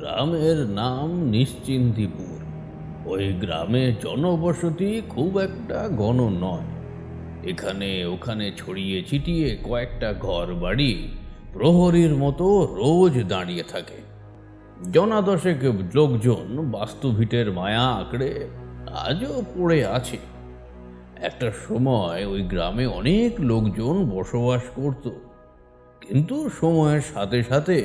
গ্রামের নাম নিশ্চিন্দিপুর। ওই গ্রামে জনবসতি খুব একটা ঘন নয়। এখানে ওখানে ছড়িয়ে ছিটিয়ে কয়েকটা ঘর বাড়ি প্রহরীর মতো রোজ দাঁড়িয়ে থাকে। জনাদশেক লোকজন বাস্তুভিটের মায়া আঁকড়ে আজও পড়ে আছে। একটা সময় ওই গ্রামে অনেক লোকজন বসবাস করত, কিন্তু সময়ের সাথে সাথে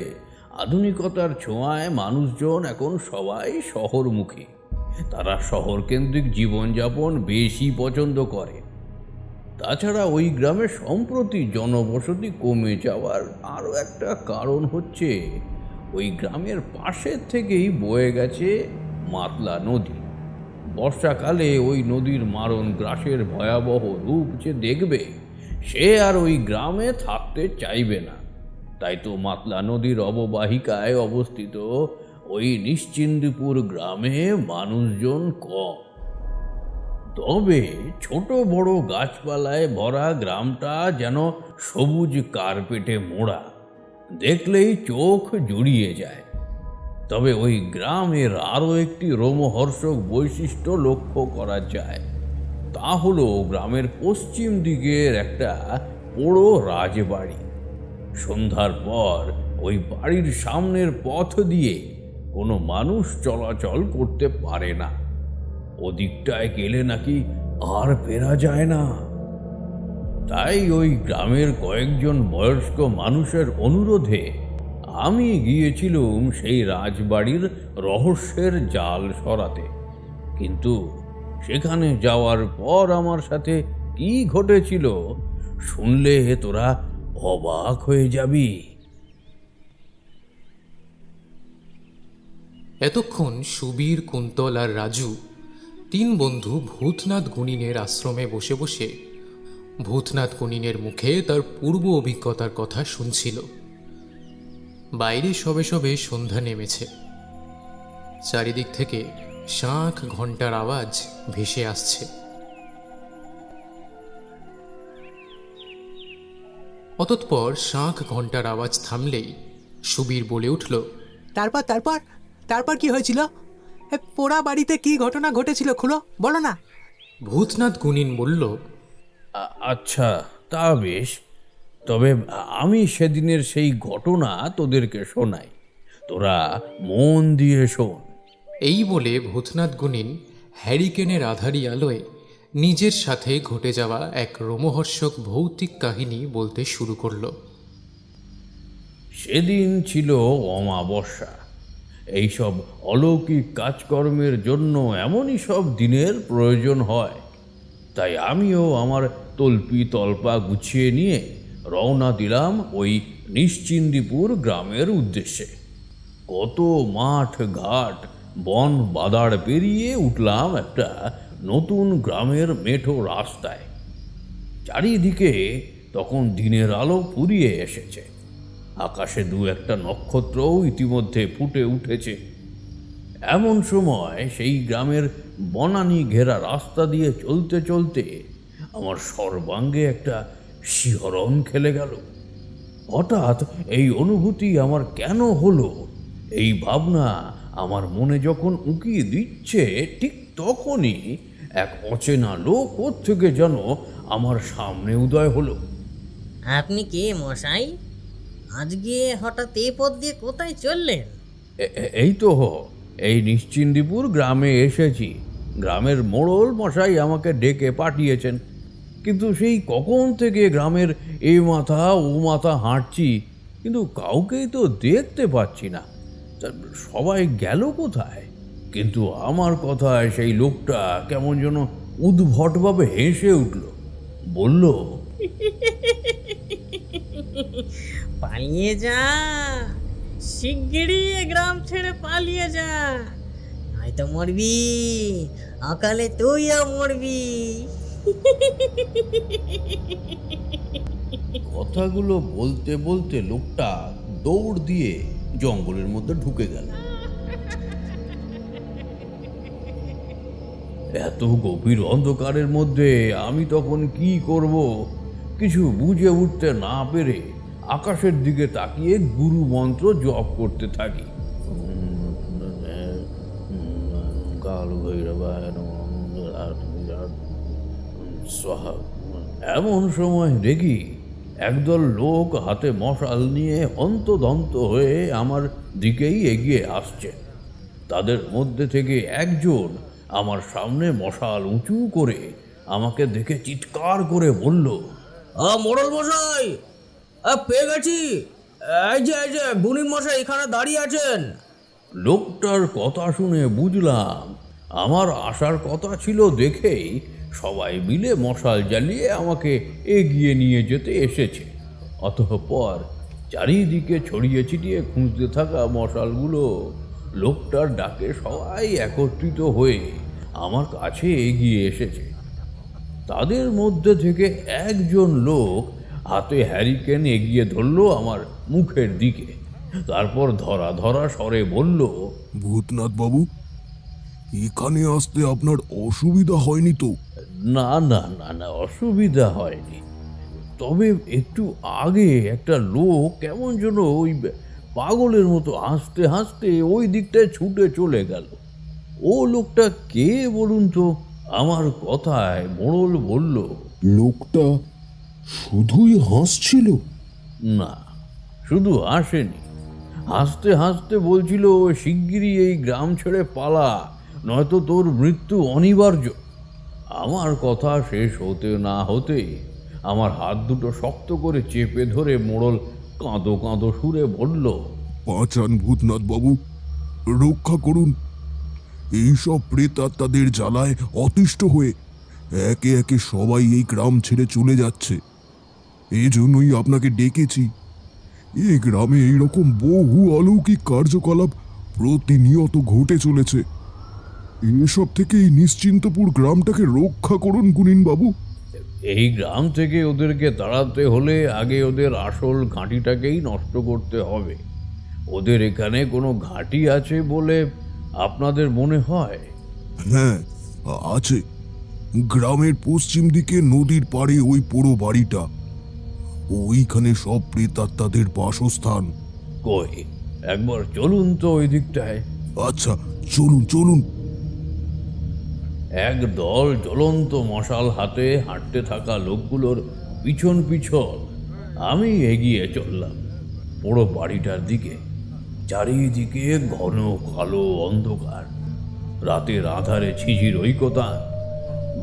আধুনিকতার ছোঁয়ায় মানুষজন এখন সবাই শহরমুখী। তারা শহরকেন্দ্রিক জীবনযাপন বেশি পছন্দ করে। তাছাড়া ওই গ্রামে সম্প্রতি জনবসতি কমে যাওয়ার আরও একটা কারণ হচ্ছে ওই গ্রামের পাশের থেকেই বয়ে গেছে মাতলা নদী। বর্ষাকালে ওই নদীর মারণ গ্রাসের ভয়াবহ রূপ যে দেখবে, সে আর ওই গ্রামে থাকতে চাইবে না। তাই তো মাতলা নদীর অববাহিকায় অবস্থিত ওই নিশ্চিন্দিপুর গ্রামে মানুষজন কম। তবে ছোট বড় গাছপালায় ভরা গ্রামটা যেন সবুজ কার্পেটে মোড়া, দেখলেই চোখ জুড়িয়ে যায়। তবে ওই গ্রামের আরও একটি রোমহর্ষক বৈশিষ্ট্য লক্ষ্য করা যায়। তা হলো গ্রামের পশ্চিম দিকের একটা পোড়ো রাজবাড়ি। সন্ধ্যার পর ওই বাড়ির সামনের পথ দিয়ে কোনো মানুষ চলাচল করতে পারে না। ওদিকটায় গেলে নাকি আর ফেরা যায় না। তাই ওই গ্রামের কয়েকজন বয়স্ক মানুষের অনুরোধে আমি গিয়েছিলাম সেই রাজবাড়ির রহস্যের জাল সরাতে। কিন্তু সেখানে যাওয়ার পর আমার সাথে কি ঘটেছিল শুনলে তোরা অবাক হয়ে যাবি। এতক্ষণ সুবীর, কুন্তল আর রাজু তিন বন্ধু ভূতনাথ গুণিনের আশ্রমে বসে বসে ভূতনাথ গুণিনের মুখে তার পূর্ব অভিজ্ঞতার কথা শুনছিল। বাইরে সবে সবে সন্ধ্যা নেমেছে। চারিদিক থেকে শাঁখ ঘণ্টার আওয়াজ ভেসে আসছে। অতঃপর শাঁখ ঘণ্টার আওয়াজ থামলেই সুবীর বলে উঠল, তারপর তারপর তারপর কি হয়েছিল? পোড়া বাড়িতে কি ঘটনা ঘটেছিল খুলো, বলো না। ভূতনাথ গুণিন বলল, আচ্ছা, তা বেশ। তবে আমি সেদিনের সেই ঘটনা তোদেরকে শোনাই, তোরা মন দিয়ে শোন। এই বলে ভূতনাথ গুণিন হ্যারিকেনের আধারি আলোয় নিজের সাথে ঘটে যাওয়া এক রোমহর্ষক ভৌতিক কাহিনী বলতে শুরু করল। সেদিন ছিল অমাবস্যা। এইসব অলৌকিক কাজকর্মের জন্য এমনই সব দিনের প্রয়োজন হয়। তাই আমিও আমার তল্পি তল্পা গুছিয়ে নিয়ে রওনা দিলাম ওই নিশ্চিন্দিপুর গ্রামের উদ্দেশ্যে। কত মাঠ ঘাট বন বাদাড় পেরিয়ে উঠলাম একটা নতুন গ্রামের মেঠো রাস্তায়। চারিদিকে তখন দিনের আলো ফুরিয়ে এসেছে। আকাশে দু একটা নক্ষত্রও ইতিমধ্যে ফুটে উঠেছে। এমন সময় সেই গ্রামের বনানী ঘেরা রাস্তা দিয়ে চলতে চলতে আমার সর্বাঙ্গে একটা শিহরণ খেলে গেল। হঠাৎ এই অনুভূতি আমার কেন হলো, এই ভাবনা আমার মনে যখন উঁকিয়ে দিচ্ছে, ঠিক তখনই এক অচেনা লোক কোত্থেকে যেন আমার সামনে উদয় হলো। আপনি কে মশাই? আজকে হঠাৎ এই পথ দিয়ে কোথায় চললেন? এই তো এই নিশ্চিন্দিপুর গ্রামে এসেছি। গ্রামের মোড়ল মশাই আমাকে ডেকে পাঠিয়েছেন, কিন্তু সেই কখন থেকে গ্রামের এ মাথা ও মাথা হাঁটছি, কিন্তু কাউকেই তো দেখতে পাচ্ছি না। সবাই গেল কোথায়? কিন্তু আমার কথায় সেই লোকটা কেমন যেন উদ্ভটভাবে হেসে উঠল, বলল, পালিয়ে যা, শিগগিরই এ গ্রাম ছেড়ে পালিয়ে যা, হয়তো মরবি, অকালে তুইও মরবি। কথাগুলো বলতে বলতে লোকটা দৌড় দিয়ে জঙ্গলের মধ্যে ঢুকে গেল। এত গভীর অন্ধকারের মধ্যে আমি তখন কি করব কিছু বুঝে উঠতে না পেরে আকাশের দিকে তাকিয়ে গুরু মন্ত্র জপ করতে থাকি। কাল ভৈরবায় নমঃ স্বাহা। এমন সময় দেখি একদল লোক হাতে মশাল নিয়ে হন্তদন্ত হয়ে আমার দিকেই এগিয়ে আসছে। তাদের মধ্যে থেকে একজন আমার সামনে মশাল উঁচু করে আমাকে দেখে চিৎকার করে বলল, মোড়ল মশাই, পেয়ে গেছি। এই যে গুণিন মশাই এখানে দাঁড়িয়ে আছেন। লোকটার কথা শুনে বুঝলাম আমার আসার কথা ছিল দেখেই সবাই মিলে মশাল জ্বালিয়ে আমাকে এগিয়ে নিয়ে যেতে এসেছে। অতঃপর চারিদিকে ছড়িয়ে ছিটিয়ে খুঁজতে থাকা মশালগুলো লোকটার ডাকে সবাই একত্রিত হয়ে আমার কাছে এগিয়ে এসেছে। তাদের মধ্যে থেকে একজন লোক হাতে হ্যারিকেন এগিয়ে ধরলো আমার মুখের দিকে। তারপর ধরা ধরা স্বরে বলল, ভূতনাথ বাবু, এখানে আসতে আপনার অসুবিধা হয়নি তো? না না না না, অসুবিধা হয়নি। তবে একটু আগে একটা লোক কেমন যেন ওই পাগলের মতো হাসতে হাসতে ওই দিকটায় ছুটে চলে গেল। ও লোকটা কে বলুন তো? আমার কথায় মোড়ল বলল, লোকটা শুধুই হাসছিল? না, শুধু হাসেনি, হাসতে হাসতে বলছিল শিগগিরই এই গ্রাম ছেড়ে পালা, নয়তো তোর মৃত্যু অনিবার্য। আমার কথা শেষ হতে না হতেই আমার হাত দুটো শক্ত করে চেপে ধরে মোড়ল কাঁদো কাঁদো সুরে বলল, বাঁচান ভূতনাথ বাবু, রক্ষা করুন। এইসব প্রেতাত্মাদের জ্বালায় অতিষ্ঠ হয়ে একে একে সবাই এই গ্রাম ছেড়ে চলে যাচ্ছে। এই জন্যই আপনাকে ডেকেছি। এই গ্রামে এইরকম বহু অলৌকিক কার্যকলাপ প্রতিনিয়ত ঘটে চলেছে। এসব থেকে এই নিশ্চিন্তপুর গ্রামটাকে রক্ষা করুন গুণিন বাবু। এই গ্রাম থেকে ওদেরকে তাড়াতে হলে আগে ওদের আসল ঘাঁটিটাকেই নষ্ট করতে হবে। ওদের এখানে কোনো ঘাঁটি আছে বলে আপনাদের মনে হয়? হ্যাঁ, আছে। গ্রামের পশ্চিম দিকে নদীর পাড়ে ওই পুরো বাড়িটা, ওইখানে সব প্রেতাত্মাদের বাসস্থান। কই, একবার চলুন তো ওই দিকটায়। আচ্ছা, চলুন চলুন। এক দল জ্বলন্ত মশাল হাতে হাঁটতে থাকা লোকগুলোর পিছন পিছন আমি এগিয়ে চললাম পুরো বাড়িটার দিকে। চারিদিকে ঘন কালো অন্ধকার, রাতের আধারে ঝিঝির ঐকতা,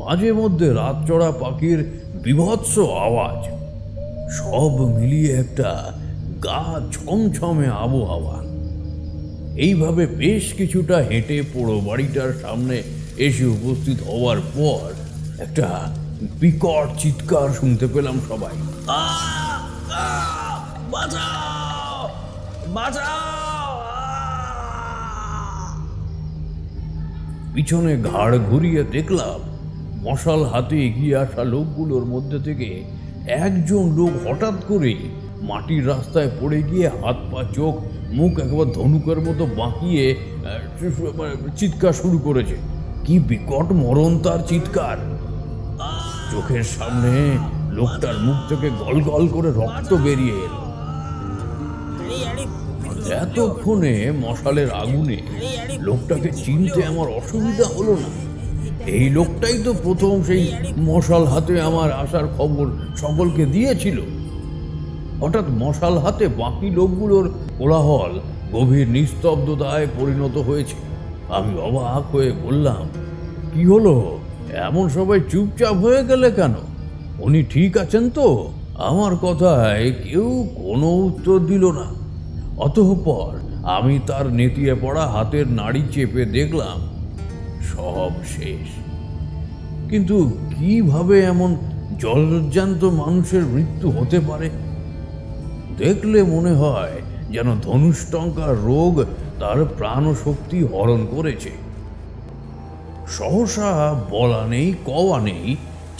মাঝে মধ্যে রাত চড়া পাখির বিভৎস আওয়াজ, সব মিলিয়ে একটা গা ছমছমে আবহাওয়া। এইভাবে বেশ কিছুটা হেঁটে পুরো বাড়িটার সামনে এসে উপস্থিত হওয়ার পর একটা বিকট চিৎকার শুনতে পেলাম সবাই। বাঁচাও, বাঁচাও! পিছনে ঘাড় ঘুরিয়ে দেখলাম মশাল হাতে এগিয়ে আসা লোকগুলোর মধ্যে থেকে একজন লোক হঠাৎ করে মাটির রাস্তায় পড়ে গিয়ে হাত পা চোখ মুখ একবার ধনুকের মতো বাঁকিয়ে চিৎকার শুরু করেছে। কি বিকট মরণ তার চিৎকার! চোখের সামনে লোকটার মুখ থেকে গল গল করে রক্ত বেরিয়ে এলো। এতক্ষণে মশালের আগুনে লোকটাকে চিনতে আমার অসুবিধা হলো না। এই লোকটাই তো প্রথম সেই মশাল হাতে আমার আসার খবর সকলকে দিয়েছিল। হঠাৎ মশাল হাতে বাকি লোকগুলোর কোলাহল গভীর নিস্তব্ধতায় পরিণত হয়েছে। আমি অবাক হয়ে বললাম, কি হলো? এমন সবাই চুপচাপ হয়ে গেলে কেন? উনি ঠিক আছেন তো? আমার কথায় কেউ কোনো উত্তর দিল না। অতঃপর আমি তার নেতিয়ে পড়া হাতের নাড়ি চেপে দেখলাম সব শেষ। কিন্তু কিভাবে এমন জলজ্যান্ত মানুষের মৃত্যু হতে পারে? দেখলে মনে হয় যেন ধনুষ্টঙ্কার রোগ তার প্রাণ শক্তি হরণ করেছে। সহসা বলা নেই কওয়া নেই,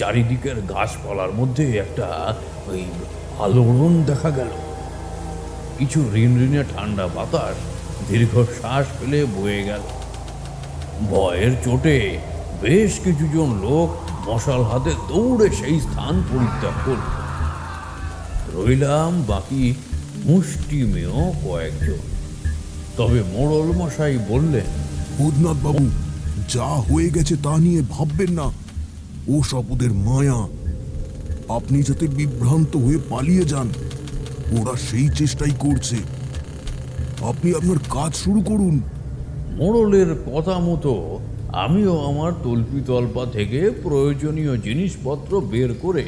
চারিদিকের গাছপালার মধ্যে একটা ওই আলোড়ন দেখা গেল। কিছু রিনরিনে ঠান্ডা বাতাস দীর্ঘশ্বাস ফেলে বয়ে গেল। ভয়ের চোটে বেশ কিছুজন লোক মশাল হাতে দৌড়ে সেই স্থান পরিত্যাগ করল। রইলাম বাকি মুষ্টিমেয় কয়েকজন। তবে মোড়ল মশাই বললেন, ভূতনাথ বাবু, যা হয়ে গেছে তা নিয়ে ভাববেন না। ও সব ওদের মায়া। আপনি যাতে বিভ্রান্ত হয়ে পালিয়ে যান, ওরা সেই চেষ্টাই করছে। আপনি আপনার কাজ শুরু করুন। মোড়লের কথা মতো আমিও আমার তল্পি তল্পা থেকে প্রয়োজনীয় জিনিসপত্র বের করে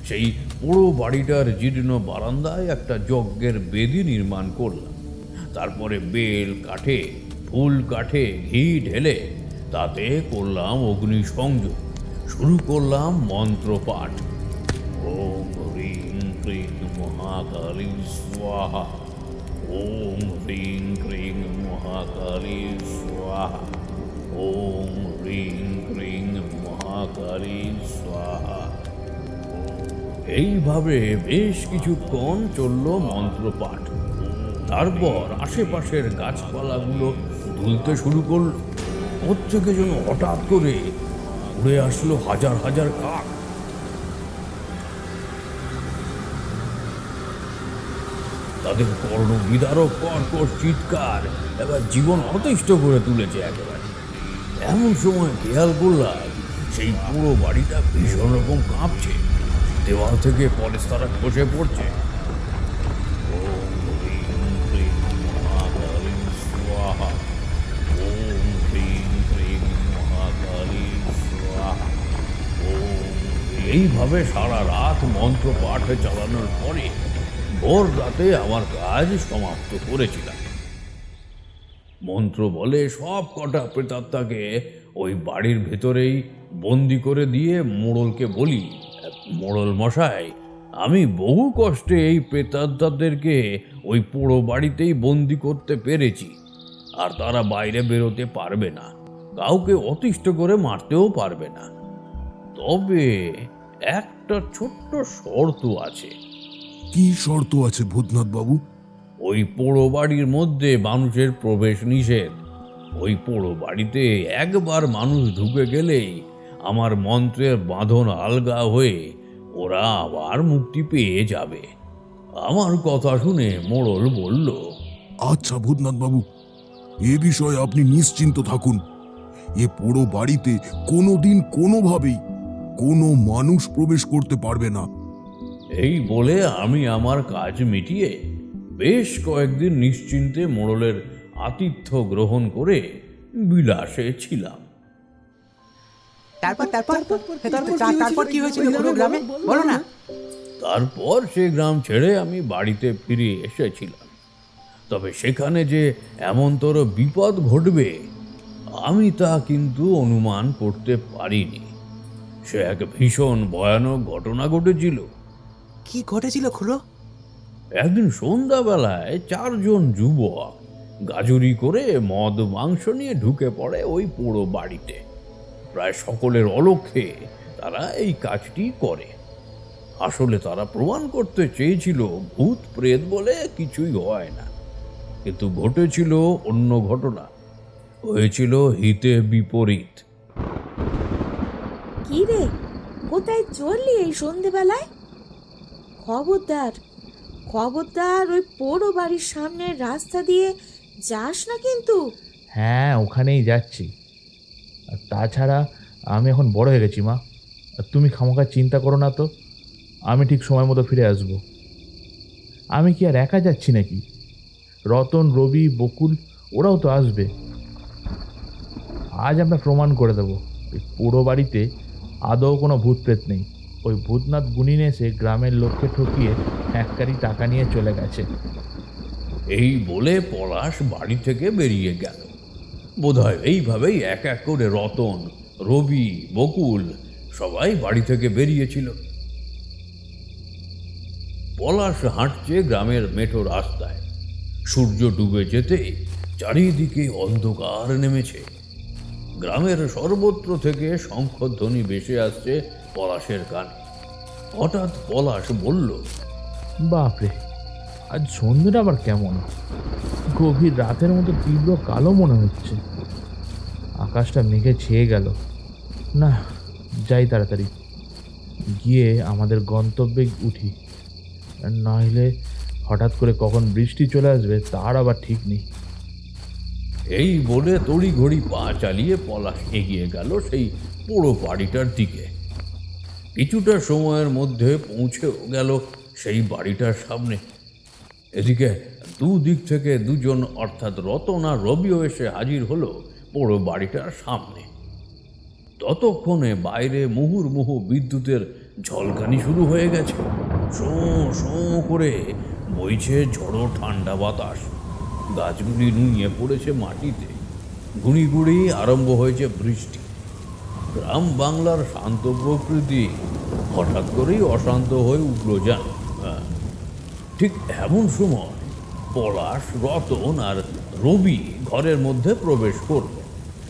সেই পুরো বাড়িটার জীর্ণ বারান্দায় একটা যজ্ঞের বেদি নির্মাণ করলাম। তারপরে বেল কাঠে, ফুল কাঠে ঘি ঢেলে তাতে করলাম অগ্নি সংযোগ, শুরু করলাম মন্ত্রপাঠ। ওম হ্রিং ক্রিং মহাকালী স্বাহা, ওম হ্রিং ক্রিং মহাকালী স্বাহা, ওম হ্রিং ক্রিং মহাকালী স্বাহা। এইভাবে বেশ কিছুক্ষণ চলল মন্ত্রপাঠ। তারপর আশেপাশের গাছপালাগুলো দুলতে শুরু করল। ওর থেকে যেন হঠাৎ করে উড়ে আসলো হাজার হাজার কাক। তাদের কর্ণ বিদারক কর্কশ চিৎকার এবার জীবন অতিষ্ঠ করে তুলেছে একেবারে। এমন সময় খেয়াল করলাম সেই পুরো বাড়িটা ভীষণ রকম কাঁপছে, দেওয়াল থেকে পলেস্তারা খসে পড়ছে। ওম হ্রিং ক্রিং মহাকালী স্বাহা, ওম হ্রিং ক্রিং মহাকালী স্বাহা, ওম। এইভাবে সারা রাত মন্ত্র পাঠ চালানোর পরে ভোর রাতে আমার কাজ সমাপ্ত করেছিলাম। মন্ত্র বলে সব কটা প্রেতাত্মাকে ওই বাড়ির ভেতরেই বন্দি করে দিয়ে মোড়লকে বলি, মোড়ল মশাই, আমি বহু কষ্টে এই প্রেতাত্মাদেরকে ওই পুরো বাড়িতেই বন্দি করতে পেরেছি, আর তারা বাইরে বেরোতে পারবে না, কাউকে অতিষ্ঠ করে মারতেও পারবে না। তবে একটা ছোট্ট শর্ত আছে। কি শর্ত আছে ভূতনাথ বাবু? ওই পোড়ো বাড়ির মধ্যে মানুষের প্রবেশ নিষেধ। ওই পোড়ো বাড়িতে একবার মানুষ ঢুকে গেলেই আমার মন্ত্রের বাঁধন আলগা হয়ে ওরা আবার মুক্তি পেয়ে যাবে। আমার কথা শুনে মোড়ল বলল, আচ্ছা ভূতনাথ বাবু, এ বিষয়ে আপনি নিশ্চিন্ত থাকুন। এ পুরো বাড়িতে কোনোদিন কোনোভাবেই কোনো মানুষ প্রবেশ করতে পারবে না। এই বলে আমি আমার কাজ মিটিয়ে বেশ কয়েকদিন নিশ্চিন্তে মোড়লের আতিথ্য গ্রহণ করে বিলাসে ছিলাম। তারপর তারপর তারপর কি হয়েছিল পুরো গ্রামে, বলো না। তারপর সে গ্রাম ছেড়ে আমি বাড়িতে ফিরে এসেছিলাম। তবে সেখানে যে এমনতর বিপদ ঘটবে আমি তা কিন্তু অনুমান করতে পারিনি। সে এক ভীষণ ভয়ানক ঘটনা ঘটেছিল। কি ঘটেছিল খুড়ো? একদিন সন্ধ্যাবেলায় 4 জন যুবক গাজুরি করে মদ মাংস নিয়ে ঢুকে পড়ে ওই পুরো বাড়িতে। প্রায় সকলের অলক্ষ্যে তারা এই কাজটি করে। আসলে তারা প্রমাণ করতে চেয়েছিল ভূত প্রেত বলে কিছুই হয় না, কিন্তু ঘটেছিল অন্য ঘটনা, হয়েছিল হিতে বিপরীত। কি রে, কোথায় চললি এই সন্ধেবেলায়? খবরদার খবরদার, ওই পোড়ো বাড়ির সামনের রাস্তা দিয়ে যাস না কিন্তু। হ্যাঁ, ওখানেই যাচ্ছি। আর তাছাড়া আমি এখন বড় হয়ে গেছি মা, আর তুমি খামোখা চিন্তা করো না তো, আমি ঠিক সময় মতো ফিরে আসব। আমি কি আর একা যাচ্ছি নাকি? রতন, রবি, বকুল ওরাও তো আসবে। আজ আমরা প্রমাণ করে দেবো ওই পুরো বাড়িতে আদৌ কোনো ভূত প্রেত নেই। ওই ভূতনাথ গুণিন এসে গ্রামের লোককে ঠকিয়ে এককারি টাকা নিয়ে চলে গেছে। এই বলে পলাশ বাড়ি থেকে বেরিয়ে গেল। বোধহয় এইভাবেই এক এক করে রতন, রবি, বকুল সবাই বাড়ি থেকে বেরিয়েছিল। পলাশ হাঁটছে গ্রামের মেঠো রাস্তায়। সূর্য ডুবে যেতে চারিদিকে অন্ধকার নেমেছে। গ্রামের সর্বত্র থেকে শঙ্খধ্বনি ভেসে আসছে পলাশের কানে। হঠাৎ পলাশ বলল, বাপরে, আজ সন্ধ্যেটা আবার কেমন? গভীর রাতের মতো তীব্র কালো মনে হচ্ছে। আকাশটা মেঘে ছেয়ে গেল। না, যাই তাড়াতাড়ি, গিয়ে আমাদের গন্তব্যে উঠি, নইলে হঠাৎ করে কখন বৃষ্টি চলে আসবে তার আবার ঠিক নেই। এই বলে তড়িঘড়ি পা চালিয়ে পলাশ এগিয়ে গেল সেই পোড়ো বাড়িটার দিকে। কিছুটা সময়ের মধ্যে পৌঁছেও গেল সেই বাড়িটার সামনে। এদিকে দুদিক থেকে দুজন অর্থাৎ রতন আর রবিও এসে হাজির হলো পোড়ো বাড়িটার সামনে। ততক্ষণে বাইরে মুহুর্মুহু বিদ্যুতের ঝলকানি শুরু হয়ে গেছে। শোঁ শোঁ করে বইছে ঝড়ো ঠান্ডা বাতাস। গাছগুলি নুয়ে পড়েছে মাটিতে। গুঁড়ি গুঁড়ি আরম্ভ হয়েছে বৃষ্টি। গ্রাম বাংলার শান্ত প্রকৃতি হঠাৎ করেই অশান্ত হয়ে উঠল যেন। ঠিক এমন সময় পলাশ, রতন আর রবি ঘরের মধ্যে প্রবেশ করল।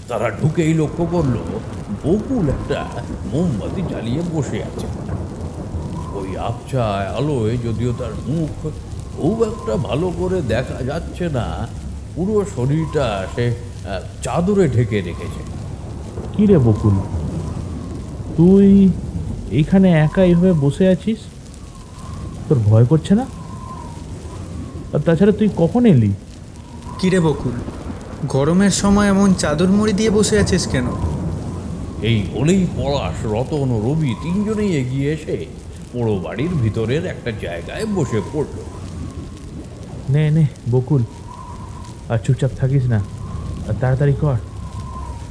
তারা ঢুকেই লক্ষ্য করল বকুল একটা মোমবাতি জ্বালিয়ে বসে আছে। ওই আবছায় আলোয় যদিও তার মুখ খুব একটা ভালো করে দেখা যাচ্ছে না, পুরো শরীরটা সে চাদরে ঢেকে রেখেছে। কি রে বকুল, তুই এইখানে একা এইভাবে বসে আছিস? তোর ভয় করছে না? আর তাছাড়া তুই কখন এলি? কিরে বকুল, গরমের সময় এমন চাদর মুড়ি দিয়ে বসে আছিস কেন? এই বলেই পলাশ, রতন ও রবি তিনজনেই এগিয়ে এসে পোড়ো বাড়ির ভিতরের একটা জায়গায় বসে পড়ল। নে নে বকুল, আর চুপচাপ থাকিস না, আর তাড়াতাড়ি কর,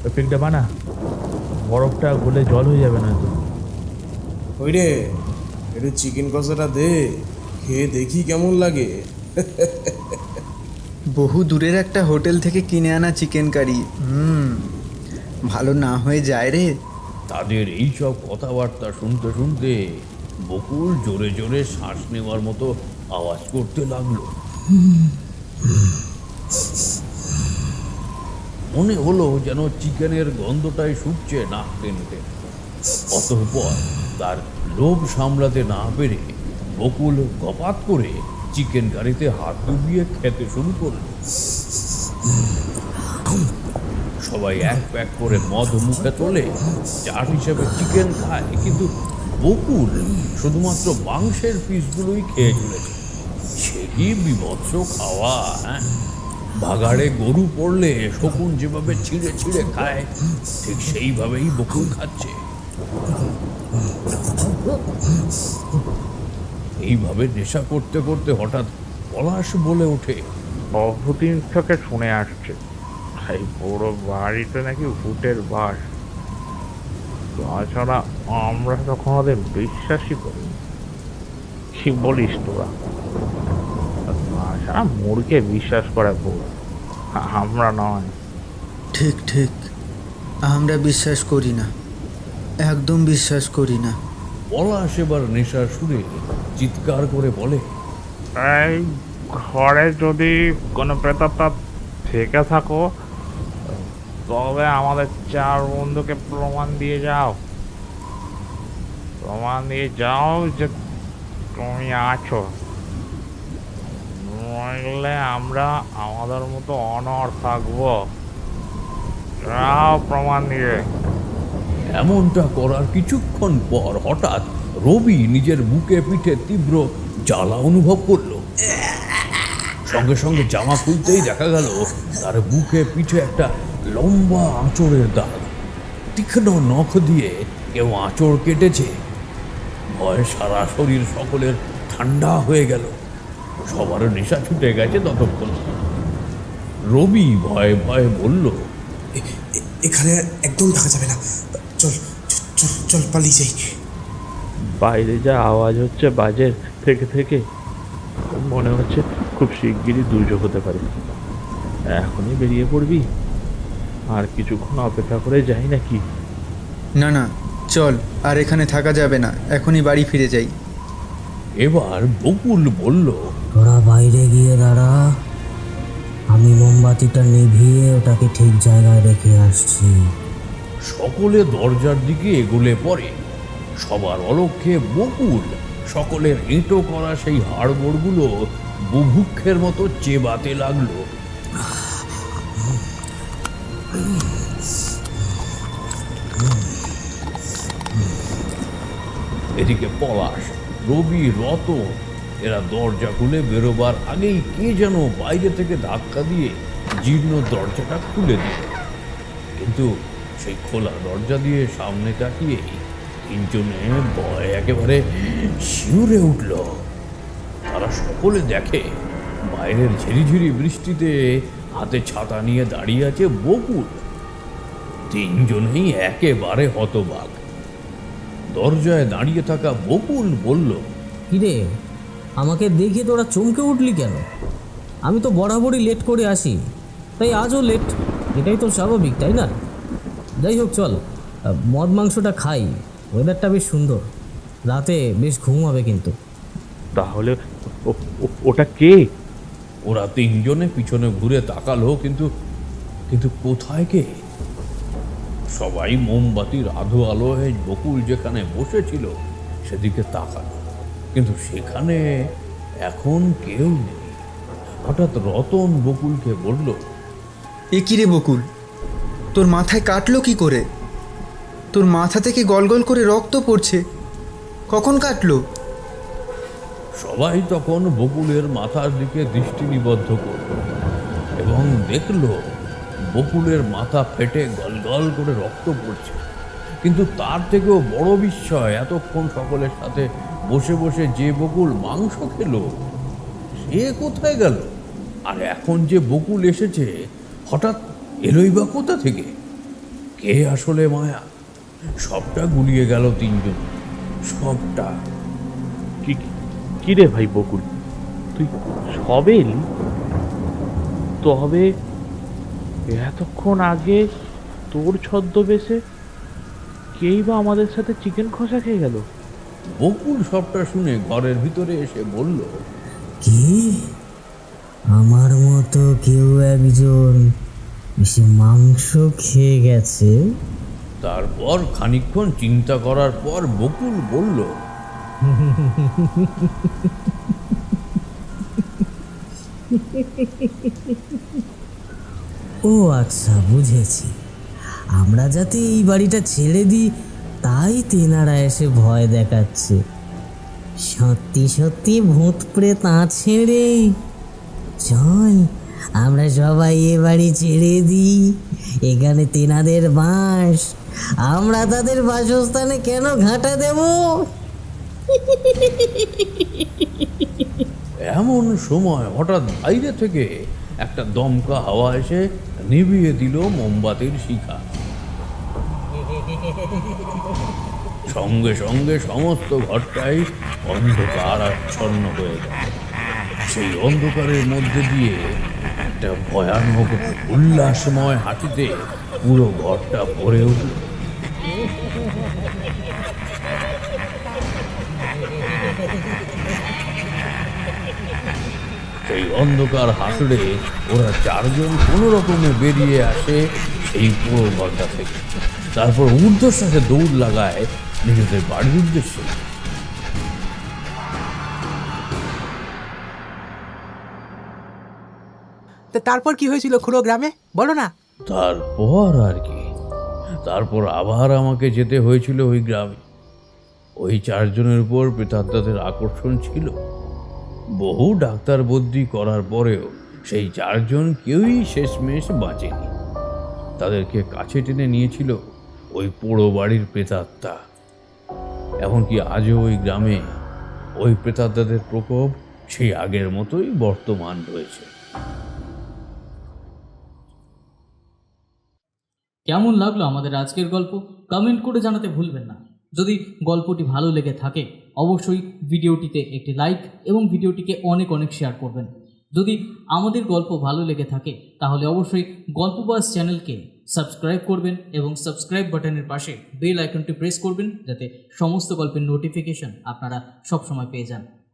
ওই পেকটা বানা, বরফটা গলে জল হয়ে যাবে না তো। ওই রে, একটু চিকেন কষাটা দে, খেয়ে দেখি কেমন লাগে। বহু দূরের একটা হোটেল থেকে কিনে আনা চিকেন কারি, ভালো না হয়ে যায় রে। তাদের এইসব কথাবার্তা শুনতে শুনতে বকুল জোরে জোরে শ্বাস নেওয়ার মতো আওয়াজ করতে লাগলো। মনে হলো যেন চিকেনের গন্ধটাই শুকছে নাক টেনে। অতঃপর তার লোভ সামলাতে না পেরে বকুল গপাত করে চিকেন কারিতে হাত ডুবিয়ে খেতে শুরু করল। সবাই এক প্যাক করে মদ মুখে তোলে, চাট হিসেবে চিকেন খায়, কিন্তু বকুল শুধুমাত্র মাংসের পিসগুলোই খেয়ে চলেছে। সে কি বিভৎস খাওয়া! ভাগাড়ে গরু পড়লে শকুন যেভাবে ছিঁড়ে ছিঁড়ে খায়, ঠিক সেইভাবেই বকুল খাচ্ছে। এইভাবে নেশা করতে করতে হঠাৎ পলাশ বলে ওঠে, বহুদিন থেকে শুনে আসছে এই পুরো বাড়িতে নাকি ভূতের বাস। তাছাড়া আমরা তো কোনোদিন বিশ্বাসই করিনি। কি বলিস তোরা? তাছাড়া মুরকে বিশ্বাস করে ভুল, আমরা নয়। ঠিক ঠিক, আমরা বিশ্বাস করি না, একদম বিশ্বাস করি না। পলাশ এবার নেশার সুরে চিৎকার করে বলে, এই ঘরে যদি কোনো প্রেতাত্মা থেকে থাকো, তবে আমাদের চার বন্ধুকে প্রমাণ দিয়ে যাও, প্রমাণ দিয়ে যাও যে তুমি আছো, নইলে আমরা আমাদের মতো অনড় থাকবো। যাও প্রমাণ দিয়ে। এমনটা করার কিছুক্ষণ পর হঠাৎ রবি নিজের বুকে পিঠে তীব্র জ্বালা অনুভব করলো। সঙ্গে সঙ্গে জামা খুলতেই দেখা গেল তার বুকে পিঠে একটা লম্বা আঁচড়ের দাগ। তীক্ষ্ণ নখ দিয়ে কেউ আঁচড় কেটেছে। ভয়ে সারা শরীর সকলের ঠান্ডা হয়ে গেল। সবার নেশা ছুটে গেছে ততক্ষণ। রবি ভয়ে ভয়ে বলল, এখানে একদম থাকা যাবে না, চল চল চল পালিয়ে যাই। বাইরে যা আওয়াজ হচ্ছে বাজের থেকে থেকে মনে হচ্ছে খুব শিগগিরই দুর্যোগ হতে পারে। এখনই বেরিয়ে পড়বি? আর কিছুক্ষণ অপেক্ষা করে যাই নাকি? না না, চল, আর এখানে থাকা যাবে না, এখনই বাড়ি ফিরে যাই। এবার বকুল বলল, তোরা বাইরে গিয়ে দাঁড়া, আমি মোমবাতিটা নিভিয়ে ওটাকে ঠিক জায়গায় রেখে আসছি। সকলে দরজার দিকে এগোলে পড়ে। সবার অলক্ষ্যে বকুল সকলের এঁটো করা সেই হাড়গোড়গুলো বুভুক্ষের মতো চেবাতে লাগলো। এদিকে পলাশ, রবি, রতন এরা দরজা খুলে বেরোবার আগেই কে যেন বাইরে থেকে ধাক্কা দিয়ে জীর্ণ দরজাটা খুলে দিল। কিন্তু সেই খোলা দরজা দিয়ে সামনে তাকিয়ে তিনজনে ভয়ে একেবারে শিউরে উঠল। তারা সকলে দেখে বাইরের ঝিরিঝিরি বৃষ্টিতে হাতে ছাতা নিয়ে দাঁড়িয়ে আছে বকুল। তিনজনেই একেবারে হতবাক। দরজায় দাঁড়িয়ে থাকা বকুল বলল, কিরে, আমাকে দেখে তোরা চমকে উঠলি কেন? আমি তো বরাবরই লেট করে আসি, তাই আজও লেট। এটাই তো স্বাভাবিক, তাই না? যাই হোক, চল মদ মাংসটা খাই। ওয়েদারটা বেশ সুন্দর, রাতে বেশ ঘুম হবে কিন্তু। তাহলে ওটা কে? ওরা তিনজনে পিছনে ঘুরে তাকালো, কিন্তু কিন্তু কোথায় কে? সবাই মোমবাতির আধো আলোয় বকুল যেখানে বসেছিল সেদিকে তাকালো, কিন্তু সেখানে এখন কেউ নেই। হঠাৎ রতন বকুলকে বলল, এ কি রে বকুল, তোর মাথায় কাটলো কি করে? তোর মাথা থেকে গলগল করে রক্ত পড়ছে, কখন কাটলো? সবাই তখন বকুলের মাথার দিকে দৃষ্টি নিবদ্ধ করল এবং দেখল বকুলের মাথা ফেটে গলগল করে রক্ত পড়ছে। কিন্তু তার থেকেও বড় বিস্ময়, এতক্ষণ সকলের সাথে বসে বসে যে বকুল মাংস খেলো সে কোথায় গেল? আর এখন যে বকুল এসেছে হঠাৎ এলোই বা কোথা থেকে? কে আসলে মায়া? সবটা গুলিয়ে গেল তিনজন, সবটা। কি রে ভাই বকুল, তুই সবে এলি? তবে এতক্ষণ আগে তোর ছদ্মবেশে কেই বা আমাদের সাথে চিকেন কষা খেয়ে গেল? বকুল সবটা শুনে ঘরের ভিতরে এসে বলল, কি আমার মতো কেউ একজন এসে মাংস খেয়ে গেছে? তারপর খানিকক্ষণ চিন্তা করার পর বকুল বলল, ও আচ্ছা, বুঝেছি। আমরা যাতে এই বাড়িটা ছেড়ে দিই তাই তেনারা এসে ভয় দেখাচ্ছে। সত্যি সত্যি ভূত প্রেত আছে রে। চল আমরা সবাই এ বাড়ি ছেড়ে দিই, এখানে তেনাদের বাস। আমরা তাদের বাসস্থানে কেন ঘাঁটা দেব? এমন সময় হঠাৎ বাইরে থেকে একটা দমকা হাওয়া এসে নিভিয়ে দিল মোমবাতির শিখা। সঙ্গে সঙ্গে সমস্ত ঘরটাই অন্ধকার আচ্ছন্ন হয়ে গেল। সেই অন্ধকারের মধ্যে দিয়ে একটা ভয়ানক উল্লাসময় হাঁটিতে পুরো ঘরটা ভরে উঠল। সেই অন্ধকার হাসড়ে ওরা চারজন কোনো রকমে বেরিয়ে আসে সেই পুরো ঘরটা থেকে। তারপর ঊর্ধ্বশ্বাসে দৌড় লাগায় নিজেদের বাড়ির উদ্দেশ্যে। তারপর কি হয়েছিল খুড়ো গ্রামে, বলো না? তারপর আর কি, তারপর আবার আমাকে যেতে হয়েছিল ওই গ্রামে। ওই চারজনের উপর প্রেতাত্মাদের আকর্ষণ ছিল। বহু ডাক্তার বদ্যি করার পরেও সেই চারজন কেউই শেষমেশ বাঁচেনি। তাদেরকে কাছে টেনে নিয়েছিল ওই পোড়ো বাড়ির প্রেতাত্মা। এমনকি আজও ওই গ্রামে ওই প্রেতাত্মাদের প্রকোপ সেই আগের মতোই বর্তমান রয়েছে। কেমন লাগলো আমাদের আজকের গল্প কমেন্ট করে জানাতে ভুলবেন না। যদি গল্পটি ভালো লেগে থাকে অবশ্যই ভিডিওটিতে একটি লাইক এবং ভিডিওটিকে অনেক অনেক শেয়ার করবেন। যদি আমাদের গল্প ভালো লেগে থাকে তাহলে অবশ্যই গল্পবাস চ্যানেলকে সাবস্ক্রাইব করবেন এবং সাবস্ক্রাইব বাটনের পাশে বেল আইকনটি প্রেস করবেন যাতে সমস্ত গল্পের নোটিফিকেশন আপনারা সবসময় পেয়ে যান।